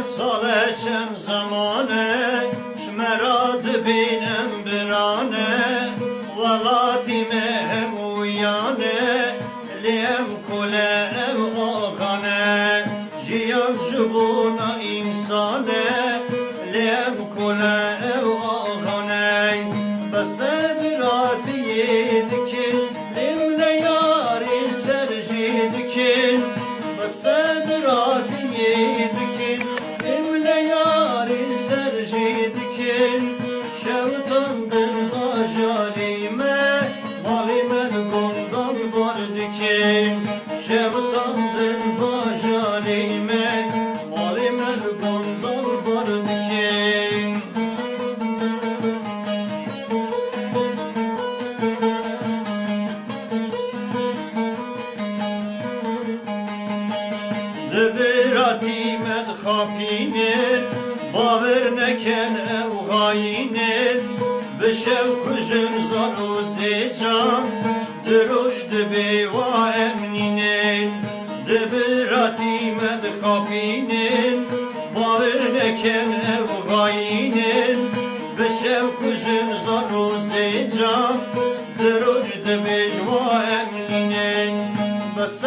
سالشم زمانه شمراد بینم برانه ولاتی مهم ویانه لیم کله آقانه جیان جبونا انسانه لیم کله آقانه بس براتی دکن لیم لیاری سرجی دکن بس براتی دکن لیم لیاری سرجی دکن شوتاندن آجالime mali men gondan var dikin şevtandın bajalime mali men gondan var dikin Zebirati med khafinin baver neken ev gayinin بشوق جنزان و سیچان درشت بیوا امنینین دبراتی مد خاپینین باور نکن او غاینین بشوق جنزان و سیچان درشت بیوا امنینین بس